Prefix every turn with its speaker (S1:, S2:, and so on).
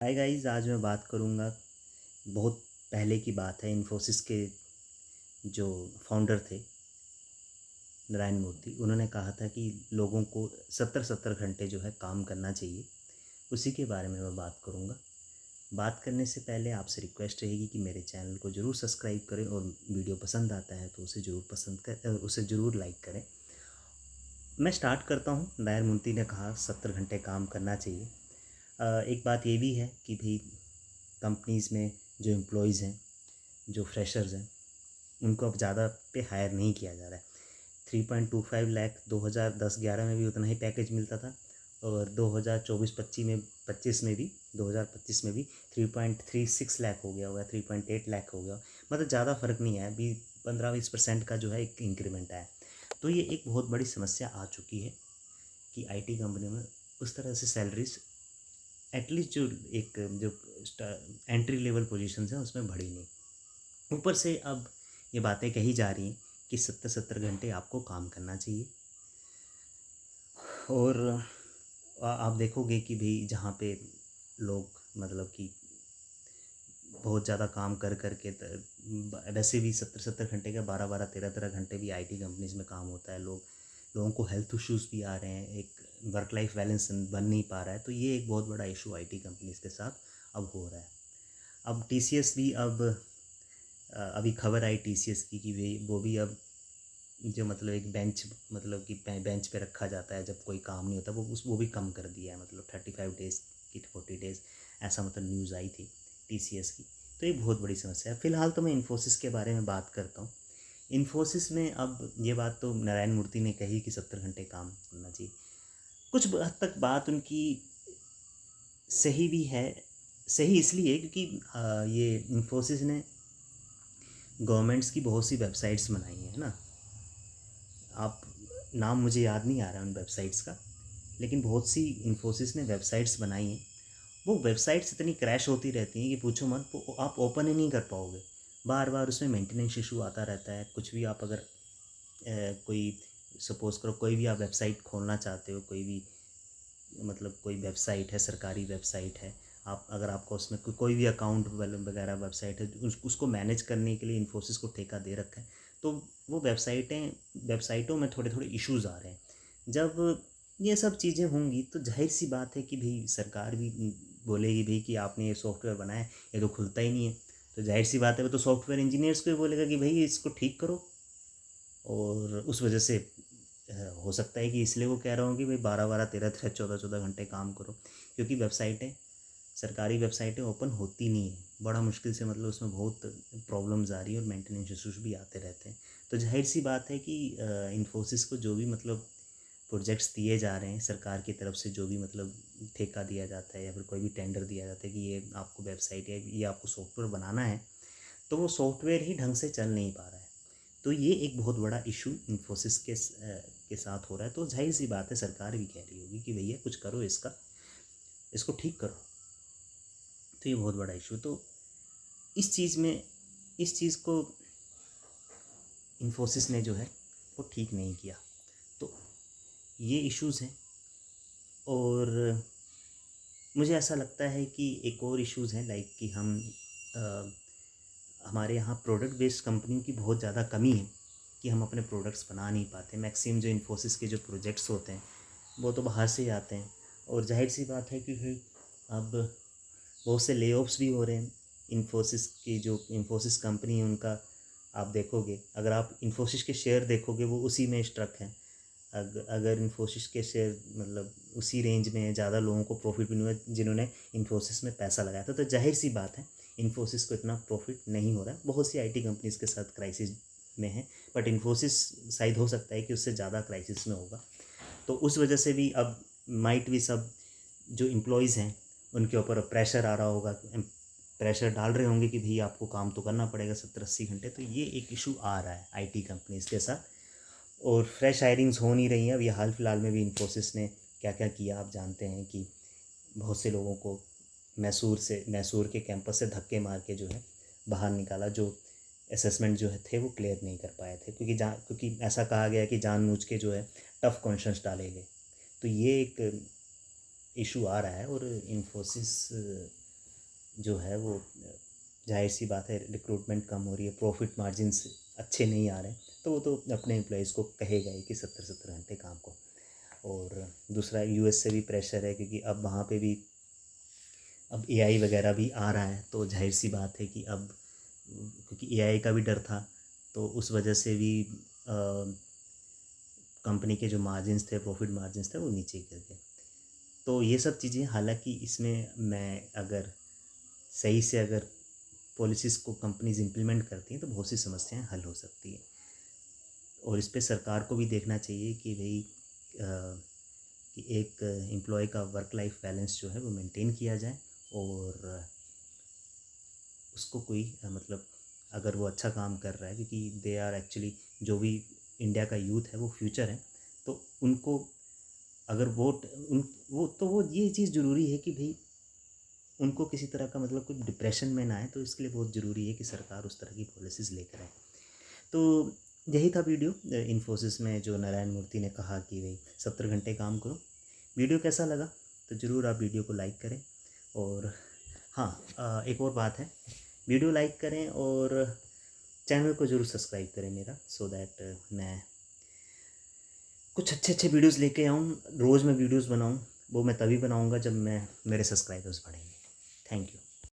S1: Hi guys, आज मैं बात करूँगा। बहुत पहले की बात है। इन्फोसिस के जो फाउंडर थे नारायण मूर्ति, उन्होंने कहा था कि लोगों को 70-70 घंटे जो है काम करना चाहिए। उसी के बारे में मैं बात करूँगा। बात करने से पहले आपसे रिक्वेस्ट रहेगी कि मेरे चैनल को ज़रूर सब्सक्राइब करें और वीडियो पसंद आता है तो उसे ज़रूर लाइक करें। मैं स्टार्ट करता हूँ। नारायण मूर्ति ने कहा 70 घंटे काम करना चाहिए। एक बात ये भी है कि भाई कंपनीज़ में जो एम्प्लॉयज़ हैं, जो फ्रेशर्स हैं, उनको अब ज़्यादा पे हायर नहीं किया जा रहा है। 3.25 लाख 2010-11 में भी उतना ही पैकेज मिलता था और 2024-25 में भी 2025 में भी 3.36 लाख हो गया होगा, 3.8 लाख हो गया। मतलब ज़्यादा फ़र्क नहीं है। अभी 15-20% का जो है एक इंक्रीमेंट आया। तो ये एक बहुत बड़ी समस्या आ चुकी है कि आईटी कंपनी में उस तरह से सैलरीज एटलीस्ट जो एंट्री लेवल पोजीशंस हैं उसमें बढ़ी नहीं। ऊपर से अब ये बातें कही जा रही हैं कि 70-70 घंटे आपको काम करना चाहिए। और आप देखोगे कि भाई जहाँ पे लोग मतलब कि बहुत ज़्यादा काम कर कर के वैसे भी 70-70 घंटे का 12-12 13-13 घंटे भी आईटी कंपनीज़ में काम होता है। लोगों को हेल्थ इश्यूज़ भी आ रहे हैं, एक वर्क लाइफ बैलेंस बन नहीं पा रहा है। तो ये एक बहुत बड़ा इशू आईटी कंपनीज़ के साथ अब हो रहा है। अब टीसीएस भी अभी खबर आई टीसीएस की कि वो भी अब जो मतलब एक बेंच मतलब कि बेंच पे रखा जाता है जब कोई काम नहीं होता, वो भी कम कर दिया है। मतलब 35 डेज़ की 40 डेज़, ऐसा मतलब न्यूज़ आई थी टीसीएस की। तो ये बहुत बड़ी समस्या है। फ़िलहाल तो मैं इन्फोसिस के बारे में बात करता हूँ। इन्फोसिस में अब ये बात तो नारायण मूर्ति ने कही कि 70 घंटे काम करना चाहिए। कुछ हद तक बात उनकी सही भी है। सही इसलिए क्योंकि ये इन्फोसिस ने गवर्नमेंट्स की बहुत सी वेबसाइट्स बनाई हैं, है ना। आप नाम मुझे याद नहीं आ रहा है उन वेबसाइट्स का, लेकिन बहुत सी इन्फोसिस ने वेबसाइट्स बनाई हैं। वो वेबसाइट्स इतनी क्रैश होती रहती हैं कि पूछो मत। वो आप ओपन ही नहीं कर पाओगे। बार बार उसमें मेंटेनेंस इशू आता रहता है। कुछ भी आप अगर कोई सपोज़ करो कोई भी आप वेबसाइट खोलना चाहते हो, कोई भी मतलब कोई वेबसाइट है, सरकारी वेबसाइट है, आप अगर आपको उसमें कोई भी अकाउंट वगैरह वेबसाइट है, उसको मैनेज करने के लिए इन्फोसिस को ठेका दे रखा है। तो वो वेबसाइटों में थोड़े थोड़े इश्यूज़ आ रहे हैं। जब ये सब चीज़ें होंगी तो जाहिर सी बात है कि भाई सरकार भी बोलेगी भाई कि आपने ये सॉफ्टवेयर बनाया है, ये तो खुलता ही नहीं है। तो जाहिर सी बात है वो तो सॉफ्टवेयर इंजीनियर्स को ही बोलेगा कि भाई इसको ठीक करो। और उस वजह से हो सकता है कि इसलिए वो कह रहा हूँ कि भाई 12-12 13-13 14-14 घंटे काम करो, क्योंकि वेबसाइटें सरकारी वेबसाइटें ओपन होती नहीं है। बड़ा मुश्किल से मतलब उसमें बहुत प्रॉब्लम्स आ रही है और मेंटेनेंस इशूज़ भी आते रहते हैं। तो जाहिर सी बात है कि इन्फोसिस को जो भी मतलब प्रोजेक्ट्स दिए जा रहे हैं सरकार की तरफ से, जो भी मतलब ठेका दिया जाता है या फिर कोई भी टेंडर दिया जाता है कि ये आपको वेबसाइट या ये आपको सॉफ्टवेयर बनाना है, तो वो सॉफ्टवेयर ही ढंग से चल नहीं पा रहा है। तो ये एक बहुत बड़ा इशू इन्फोसिस के साथ हो रहा है। तो जाहिर सी बात है सरकार भी कह रही होगी कि भैया कुछ करो, इसको ठीक करो। तो ये बहुत बड़ा इशू। तो इस चीज़ में इस चीज़ को इन्फोसिस ने जो है वो ठीक नहीं किया। तो ये इश्यूज़ हैं। और मुझे ऐसा लगता है कि एक और इश्यूज़ हैं, लाइक कि अ, हमारे यहाँ प्रोडक्ट बेस्ड कंपनियों की बहुत ज़्यादा कमी है कि हम अपने प्रोडक्ट्स बना नहीं पाते। मैक्सिमम जो इन्फोसिस के जो प्रोजेक्ट्स होते हैं वो तो बाहर से ही आते हैं। और जाहिर सी बात है कि फिर अब बहुत से लेऑफ्स भी हो रहे हैं। इन्फोसिस कंपनी है उनका, आप देखोगे अगर आप इन्फोसिस के शेयर देखोगे वो उसी में स्ट्रक हैं। अगर इन्फोसिस के शेयर मतलब उसी रेंज में ज़्यादा लोगों को प्रॉफिट भी नहीं हुआ जिन्होंने इन्फोसिस में पैसा लगाया था। तो जाहिर सी बात है इन्फोसिस को इतना प्रॉफिट नहीं हो रहा है। बहुत सी आईटी कंपनीज के साथ क्राइसिस में है, बट इन्फोसिस शायद हो सकता है कि उससे ज़्यादा क्राइसिस में होगा। तो उस वजह से भी अब माइट भी सब जो एम्प्लॉयज़ हैं उनके ऊपर प्रेशर आ रहा होगा, प्रेशर डाल रहे होंगे कि भाई आपको काम तो करना पड़ेगा 70-80 घंटे। तो ये एक इशू आ रहा है आईटी कंपनीज के साथ। और फ्रेश हायरिंग्स हो नहीं रही हैं। अभी हाल फिलहाल में भी इन्फोसिस ने क्या क्या किया आप जानते हैं कि बहुत से लोगों को मैसूर के कैंपस से धक्के मार के जो है बाहर निकाला, जो असेसमेंट जो है थे वो क्लियर नहीं कर पाए थे, क्योंकि ऐसा कहा गया कि जानबूझ के जो है टफ़ क्वेश्चंस डाले गए। तो ये एक इशू आ रहा है। और इन्फोसिस जो है वो ज़ाहिर सी बात है रिक्रूटमेंट कम हो रही है, प्रॉफिट मार्जिन्स अच्छे नहीं आ रहे हैं, तो वो तो अपने एम्प्लॉयज़ को कहेगा ही कि 70-70 घंटे काम को। और दूसरा यूएस से भी प्रेशर है, क्योंकि अब वहाँ पे भी अब एआई वगैरह भी आ रहा है, तो ज़ाहिर सी बात है कि अब क्योंकि एआई का भी डर था, तो उस वजह से भी कंपनी के जो मार्जिन्स थे, प्रॉफिट मार्जिन्स थे, वो नीचे गिर गए। तो ये सब चीज़ें, हालांकि इसमें मैं अगर सही से अगर पॉलिसीज़ को कंपनीज इम्प्लीमेंट करती हैं तो बहुत सी समस्याएं हल हो सकती हैं। और इस पे सरकार को भी देखना चाहिए कि भाई कि एक एम्प्लॉय का वर्क लाइफ बैलेंस जो है वो मेंटेन किया जाए, और उसको कोई मतलब अगर वो अच्छा काम कर रहा है, क्योंकि दे आर एक्चुअली जो भी इंडिया का यूथ है वो फ्यूचर है, तो उनको अगर वोट उन वो ये चीज़ ज़रूरी है कि भाई उनको किसी तरह का मतलब कोई डिप्रेशन में ना आए, तो इसके लिए बहुत ज़रूरी है कि सरकार उस तरह की पॉलिसीज़ लेकर आए। तो यही था वीडियो। इन्फोसिस में जो नारायण मूर्ति ने कहा कि भाई 70 घंटे काम करो। वीडियो कैसा लगा तो ज़रूर आप वीडियो को लाइक करें। और हाँ, एक और बात है, वीडियो लाइक करें और चैनल को ज़रूर सब्सक्राइब करें मेरा, सो दैट मैं कुछ अच्छे अच्छे वीडियोस लेके आऊँ, रोज़ मैं वीडियोस बनाऊँ। वो मैं तभी बनाऊँगा जब मेरे सब्सक्राइबर्स बढ़ेंगे। Thank you.